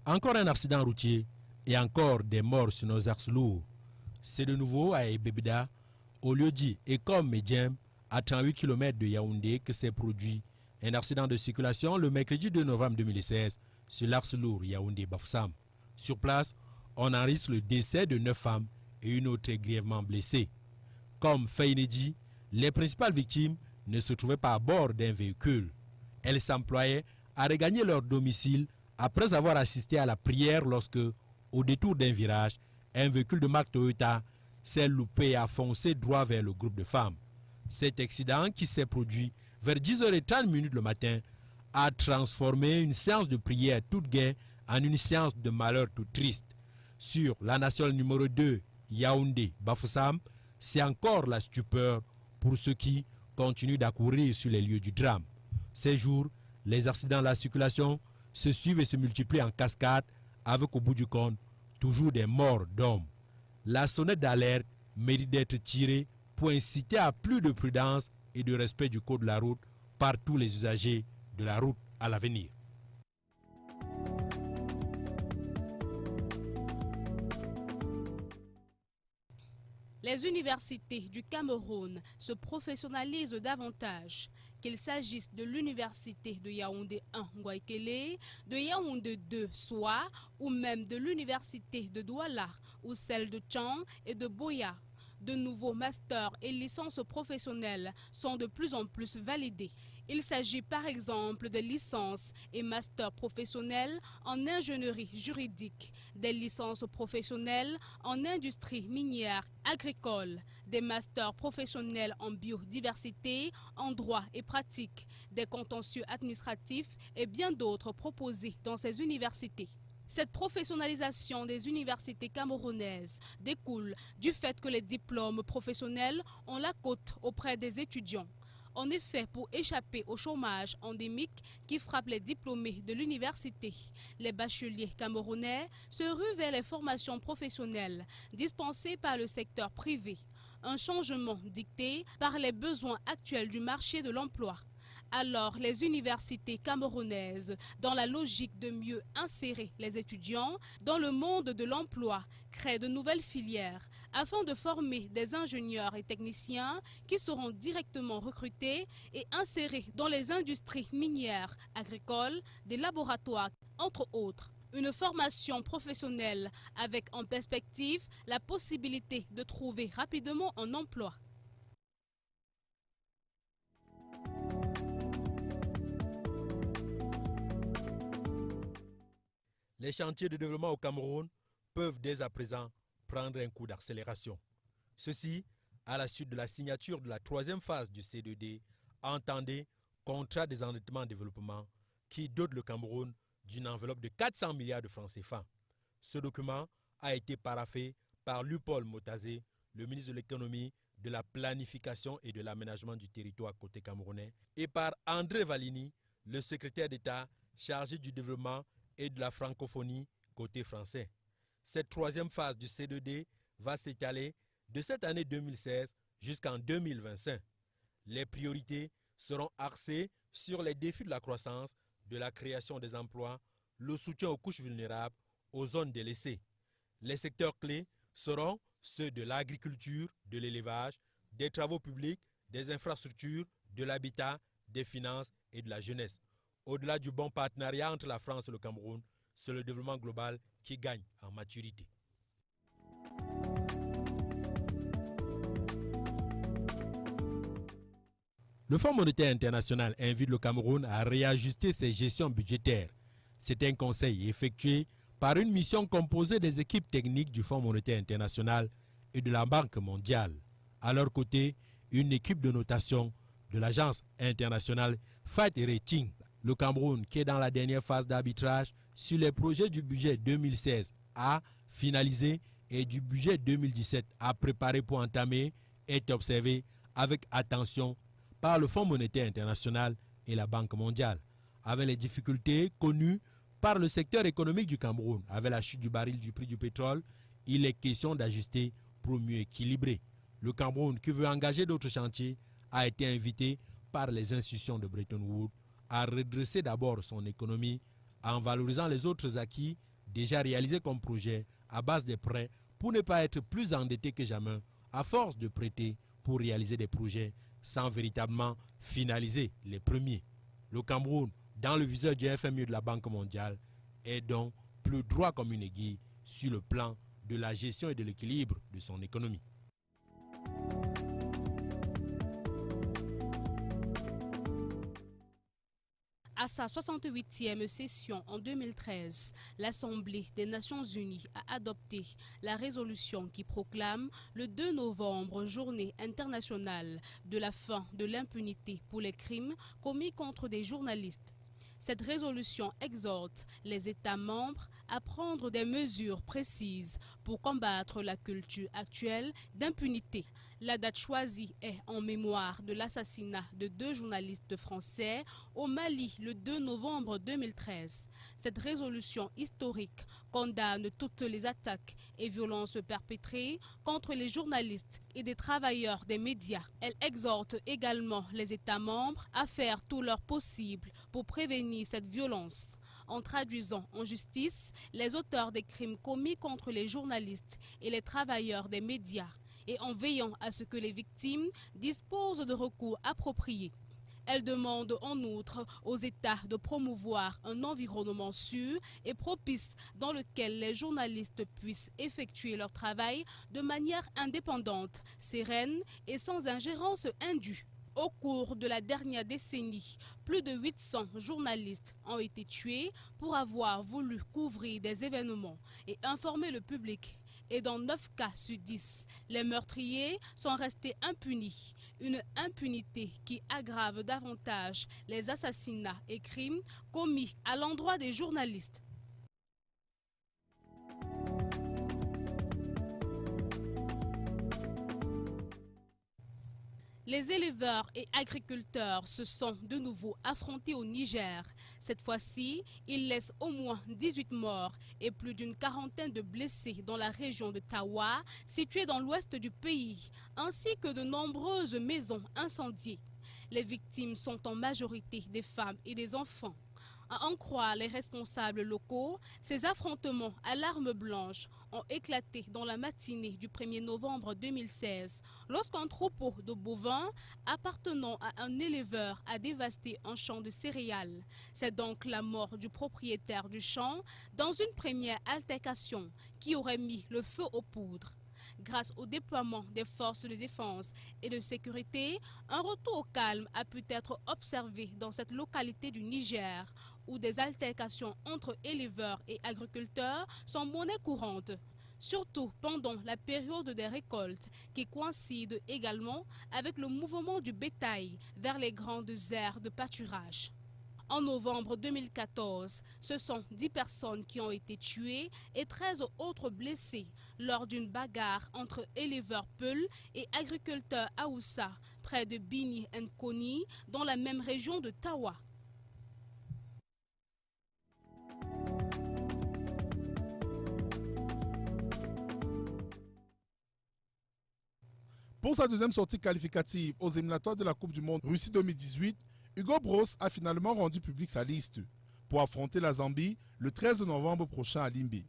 Encore un accident routier et encore des morts sur nos axes lourds. C'est de nouveau à Ebebida, au lieu dit Ekom Medjem, à 38 km de Yaoundé, que s'est produit un accident de circulation le mercredi 2 novembre 2016 sur l'axe lourd Yaoundé-Bafoussam. Sur place, on enregistre le décès de 9 femmes et une autre est grièvement blessée. Comme fait inédit, les principales victimes ne se trouvaient pas à bord d'un véhicule. Elles s'employaient à regagner leur domicile après avoir assisté à la prière lorsque, au détour d'un virage, un véhicule de marque Toyota s'est loupé et a foncé droit vers le groupe de femmes. Cet accident, qui s'est produit vers 10h30 le matin, a transformé une séance de prière toute gaie en une séance de malheur tout triste. Sur la nationale numéro 2, Yaoundé-Bafoussam, c'est encore la stupeur pour ceux qui continuent d'accourir sur les lieux du drame. Ces jours, les accidents de la circulation se suivent et se multiplient en cascade avec au bout du compte toujours des morts d'hommes. La sonnette d'alerte mérite d'être tirée pour inciter à plus de prudence et de respect du code de la route par tous les usagers de la route à l'avenir. Les universités du Cameroun se professionnalisent davantage, qu'il s'agisse de l'université de Yaoundé 1 Ngouaikele, de Yaoundé 2 Soa ou même de l'université de Douala ou celle de Tchang et de Boya. De nouveaux masters et licences professionnelles sont de plus en plus validés. Il s'agit par exemple de licences et masters professionnels en ingénierie juridique, des licences professionnelles en industrie minière agricole, des masters professionnels en biodiversité, en droit et pratique, des contentieux administratifs et bien d'autres proposés dans ces universités. Cette professionnalisation des universités camerounaises découle du fait que les diplômes professionnels ont la cote auprès des étudiants. En effet, pour échapper au chômage endémique qui frappe les diplômés de l'université, les bacheliers camerounais se ruent vers les formations professionnelles dispensées par le secteur privé. Un changement dicté par les besoins actuels du marché de l'emploi. Alors, les universités camerounaises, dans la logique de mieux insérer les étudiants dans le monde de l'emploi, créent de nouvelles filières afin de former des ingénieurs et techniciens qui seront directement recrutés et insérés dans les industries minières, agricoles, des laboratoires, entre autres. Une formation professionnelle avec en perspective la possibilité de trouver rapidement un emploi. Les chantiers de développement au Cameroun peuvent dès à présent prendre un coup d'accélération. Ceci à la suite de la signature de la troisième phase du C2D, entendez contrat des endettements en développement, qui dote le Cameroun d'une enveloppe de 400 milliards de francs CFA. Ce document a été paraphé par Lupol Motazé, le ministre de l'économie, de la planification et de l'aménagement du territoire côté camerounais, et par André Valini, le secrétaire d'État chargé du développement et de la francophonie côté français. Cette troisième phase du C2D va s'étaler de cette année 2016 jusqu'en 2025. Les priorités seront axées sur les défis de la croissance, de la création des emplois, le soutien aux couches vulnérables, aux zones délaissées. Les secteurs clés seront ceux de l'agriculture, de l'élevage, des travaux publics, des infrastructures, de l'habitat, des finances et de la jeunesse. Au-delà du bon partenariat entre la France et le Cameroun, c'est le développement global qui gagne en maturité. Le Fonds monétaire international invite le Cameroun à réajuster ses gestions budgétaires. C'est un conseil effectué par une mission composée des équipes techniques du Fonds monétaire international et de la Banque mondiale. À leur côté, une équipe de notation de l'agence internationale Fitch Ratings. Le Cameroun, qui est dans la dernière phase d'arbitrage sur les projets du budget 2016 à finaliser et du budget 2017 à préparer pour entamer, est observé avec attention par le Fonds monétaire international et la Banque mondiale. Avec les difficultés connues par le secteur économique du Cameroun, avec la chute du baril du prix du pétrole, il est question d'ajuster pour mieux équilibrer. Le Cameroun, qui veut engager d'autres chantiers, a été invité par les institutions de Bretton Woods à redresser d'abord son économie en valorisant les autres acquis déjà réalisés comme projet à base de prêts pour ne pas être plus endettés que jamais à force de prêter pour réaliser des projets sans véritablement finaliser les premiers. Le Cameroun, dans le viseur du FMI de la Banque mondiale, est donc plus droit comme une aiguille sur le plan de la gestion et de l'équilibre de son économie. À sa 68e session en 2013, l'Assemblée des Nations Unies a adopté la résolution qui proclame le 2 novembre journée internationale de la fin de l'impunité pour les crimes commis contre des journalistes. Cette résolution exhorte les États membres à prendre des mesures précises pour combattre la culture actuelle d'impunité. La date choisie est en mémoire de l'assassinat de 2 journalistes français au Mali le 2 novembre 2013. Cette résolution historique condamne toutes les attaques et violences perpétrées contre les journalistes et des travailleurs des médias. Elle exhorte également les États membres à faire tout leur possible pour prévenir cette violence, en traduisant en justice les auteurs des crimes commis contre les journalistes et les travailleurs des médias, et en veillant à ce que les victimes disposent de recours appropriés. Elle demande en outre aux États de promouvoir un environnement sûr et propice dans lequel les journalistes puissent effectuer leur travail de manière indépendante, sereine et sans ingérence indue. Au cours de la dernière décennie, plus de 800 journalistes ont été tués pour avoir voulu couvrir des événements et informer le public. Et dans 9 cas sur 10, les meurtriers sont restés impunis. Une impunité qui aggrave davantage les assassinats et crimes commis à l'endroit des journalistes. Les éleveurs et agriculteurs se sont de nouveau affrontés au Niger. Cette fois-ci, ils laissent au moins 18 morts et plus d'une quarantaine de blessés dans la région de Tawa, située dans l'ouest du pays, ainsi que de nombreuses maisons incendiées. Les victimes sont en majorité des femmes et des enfants. À en croire les responsables locaux, ces affrontements à l'arme blanche ont éclaté dans la matinée du 1er novembre 2016, lorsqu'un troupeau de bovins appartenant à un éleveur a dévasté un champ de céréales. C'est donc la mort du propriétaire du champ dans une première altercation qui aurait mis le feu aux poudres. Grâce au déploiement des forces de défense et de sécurité, un retour au calme a pu être observé dans cette localité du Niger, où des altercations entre éleveurs et agriculteurs sont monnaie courante, surtout pendant la période des récoltes qui coïncide également avec le mouvement du bétail vers les grandes aires de pâturage. En novembre 2014, ce sont 10 personnes qui ont été tuées et 13 autres blessées lors d'une bagarre entre éleveurs Peul et agriculteurs Aoussa, près de Bini Nkoni, dans la même région de Tawa. Pour sa deuxième sortie qualificative aux éliminatoires de la Coupe du Monde Russie 2018, Hugo Broos a finalement rendu public sa liste pour affronter la Zambie le 13 novembre prochain à Limbe.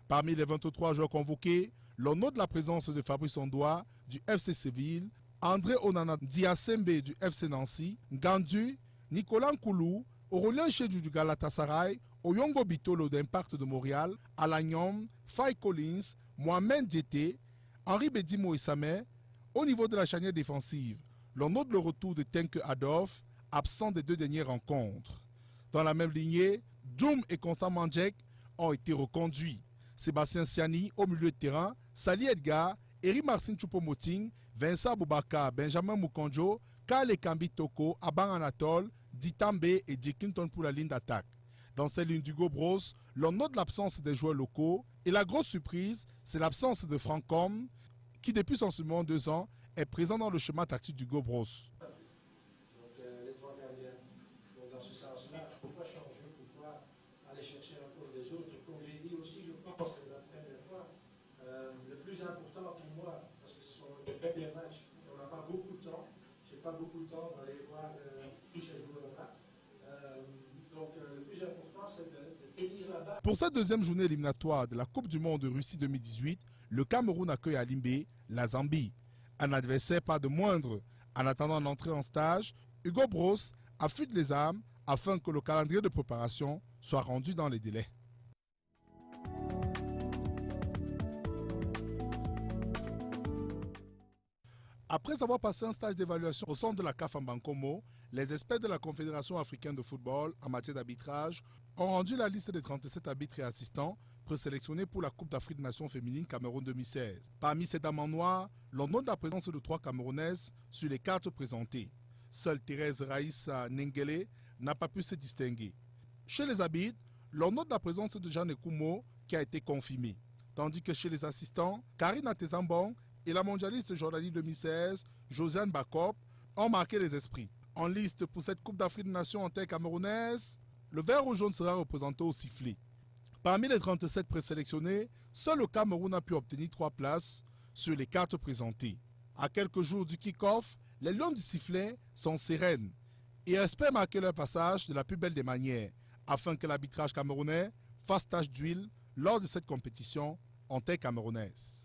Parmi les 23 joueurs convoqués, l'on note la présence de Fabrice Ondoa du FC Séville, André Onana Diasembe du FC Nancy, Gandu, Nicolas Nkoulou, Aurélien Chedjou du Galatasaray, Oyongo Bitolo d'Impact de Montréal, Alagnon, Faye Collins, Mohamed Dieté, Henri Bedimo Issamé. Au niveau de la charnière défensive, l'on note le retour de Tenke Adolphe, absent des 2 dernières rencontres. Dans la même lignée, Djoum et Constant Mandjek ont été reconduits. Sébastien Siani au milieu de terrain, Sali Edgar, Eri Marcin Choupo-Moting, Vincent Boubacar, Benjamin Mukonjo, Kale Kambi Toko, Aban Anatole, Ditambe et J. Clinton pour la ligne d'attaque. Dans cette ligne d'Hugo Broos, l'on note l'absence des joueurs locaux et la grosse surprise, c'est l'absence de Franck Homme, qui depuis son seulement 2 ans est présent dans le schéma tactique d'Hugo Broos. Donc les 3 gardiens. Donc dans ce sens-là, pourquoi changer, pourquoi aller chercher encore des autres? Comme j'ai dit aussi, je pense que la première fois, le plus important pour moi, parce que ce sont des premiers matchs, on n'a pas beaucoup de temps, je n'ai pas beaucoup de temps d'aller voir tous ces joueurs-là. Donc le plus important, c'est de tenir la barre. Pour cette deuxième journée éliminatoire de la Coupe du Monde de Russie 2018, le Cameroun accueille à Limbé la Zambie. Un adversaire pas de moindre. En attendant d'entrer en stage, Hugo Bros affûte les armes afin que le calendrier de préparation soit rendu dans les délais. Après avoir passé un stage d'évaluation au centre de la CAF en Bankomo, les experts de la Confédération africaine de football en matière d'arbitrage ont rendu la liste des 37 arbitres et assistants présélectionnés pour la Coupe d'Afrique des Nations féminines Cameroun 2016. Parmi ces dames en noir, l'on note la présence de 3 Camerounaises sur les 4 présentées. Seule Thérèse Raïssa Nengele n'a pas pu se distinguer. Chez les arbitres, l'on note la présence de Jeanne Ekoumo qui a été confirmée. Tandis que chez les assistants, Karine Atezambong et la mondialiste Jordanie 2016, Josiane Bakop, ont marqué les esprits. En liste pour cette Coupe d'Afrique des Nations en terre camerounaise, le vert ou jaune sera représenté au sifflet. Parmi les 37 présélectionnés, seul le Cameroun a pu obtenir 3 places sur les 4 présentées. À quelques jours du kick-off, les lions du sifflet sont sereines et espèrent marquer leur passage de la plus belle des manières, afin que l'arbitrage camerounais fasse tache d'huile lors de cette compétition en terre camerounaise.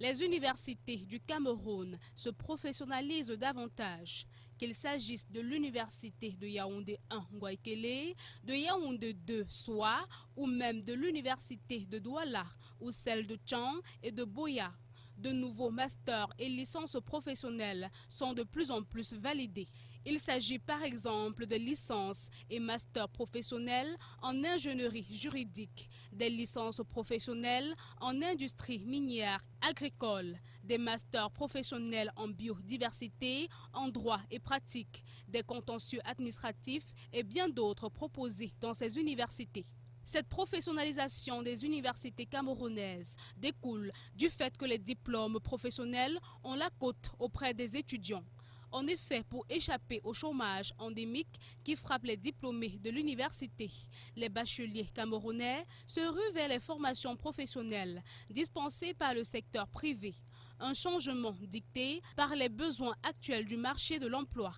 Les universités du Cameroun se professionnalisent davantage, qu'il s'agisse de l'université de Yaoundé 1 Ngouaikele, de Yaoundé 2 Soa ou même de l'université de Douala ou celle de Tchang et de Boya. De nouveaux masters et licences professionnelles sont de plus en plus validés. Il s'agit par exemple de licences et masters professionnels en ingénierie juridique, des licences professionnelles en industrie minière, agricole, des masters professionnels en biodiversité, en droit et pratique, des contentieux administratifs et bien d'autres proposés dans ces universités. Cette professionnalisation des universités camerounaises découle du fait que les diplômes professionnels ont la cote auprès des étudiants. En effet, pour échapper au chômage endémique qui frappe les diplômés de l'université, les bacheliers camerounais se ruent vers les formations professionnelles dispensées par le secteur privé. Un changement dicté par les besoins actuels du marché de l'emploi.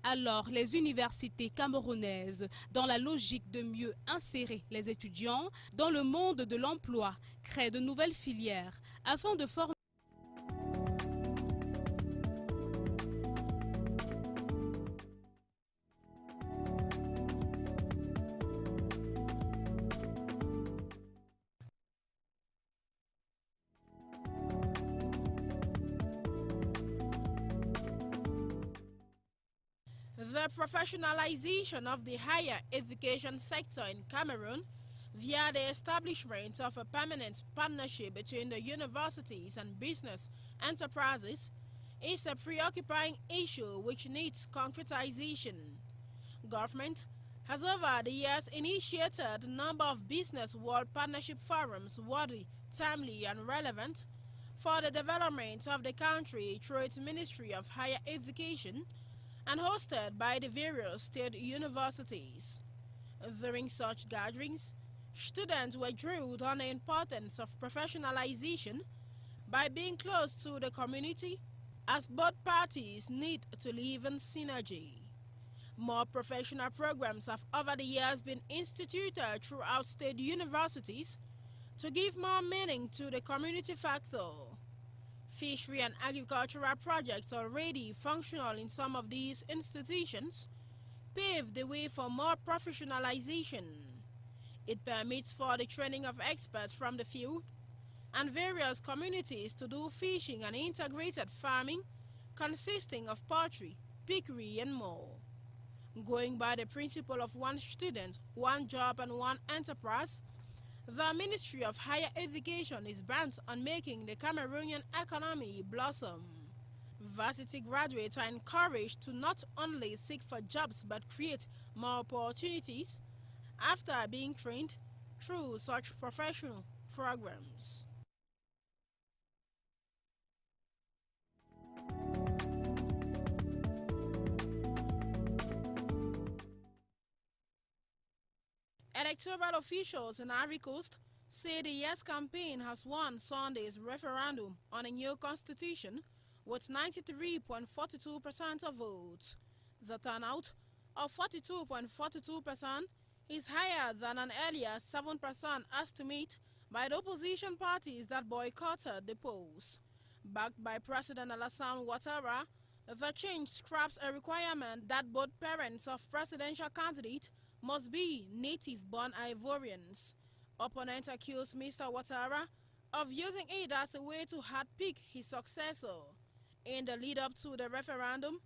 Alors, les universités camerounaises, dans la logique de mieux insérer les étudiants dans le monde de l'emploi, créent de nouvelles filières afin de former. The professionalization of the higher education sector in Cameroon via the establishment of a permanent partnership between the universities and business enterprises is a preoccupying issue which needs concretization. Government has over the years initiated a number of business world partnership forums worthy, timely and relevant for the development of the country through its Ministry of Higher Education and hosted by the various state universities. During such gatherings, students were drilled on the importance of professionalization by being close to the community, as both parties need to live in synergy. More professional programs have over the years been instituted throughout state universities to give more meaning to the community factor. Fishery and agricultural projects already functional in some of these institutions pave the way for more professionalization. It permits for the training of experts from the field and various communities to do fishing and integrated farming consisting of poultry, piggery and more. Going by the principle of one student, one job and one enterprise, the Ministry of Higher Education is bent on making the Cameroonian economy blossom. Varsity graduates are encouraged to not only seek for jobs but create more opportunities after being trained through such professional programs. Electoral officials in Ivory Coast say the Yes campaign has won Sunday's referendum on a new constitution with 93.42% of votes. The turnout of 42.42% is higher than an earlier 7% estimate by the opposition parties that boycotted the polls. Backed by President Alassane Ouattara, the change scraps a requirement that both parents of presidential candidates must be native-born Ivorians. Opponents accuse Mr. Ouattara of using it as a way to handpick his successor. In the lead-up to the referendum,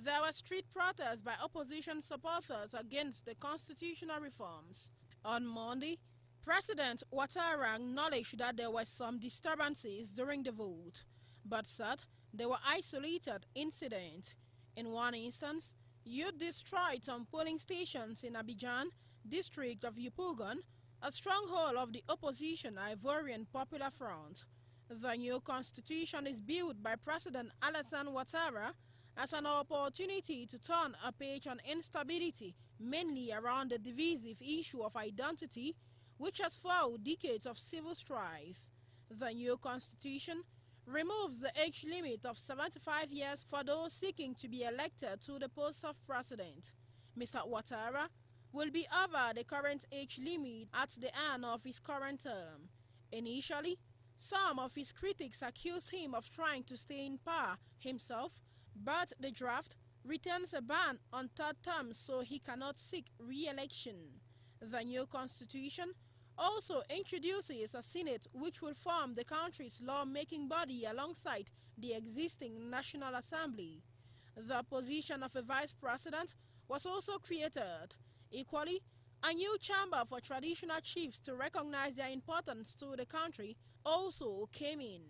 there were street protests by opposition supporters against the constitutional reforms. On Monday, President Ouattara acknowledged that there were some disturbances during the vote, but said they were isolated incidents. In one instance, youth destroyed some polling stations in Abidjan, district of Yopougon, a stronghold of the opposition Ivorian Popular Front. The new constitution is built by President Alassane Ouattara as an opportunity to turn a page on instability, mainly around the divisive issue of identity, which has followed decades of civil strife. The new constitution removes the age limit of 75 years for those seeking to be elected to the post of president. Mr. Ouattara will be over the current age limit at the end of his current term. Initially, some of his critics accused him of trying to stay in power himself, but the draft retains a ban on third terms so he cannot seek re-election. The new constitution also introduces a Senate which will form the country's lawmaking body alongside the existing National Assembly. The position of a vice president was also created. Equally, a new chamber for traditional chiefs to recognize their importance to the country also came in.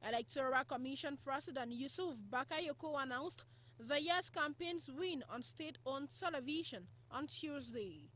Electoral Commission President Yusuf Bakayoko announced the Yes campaign's win on state-owned television on Tuesday.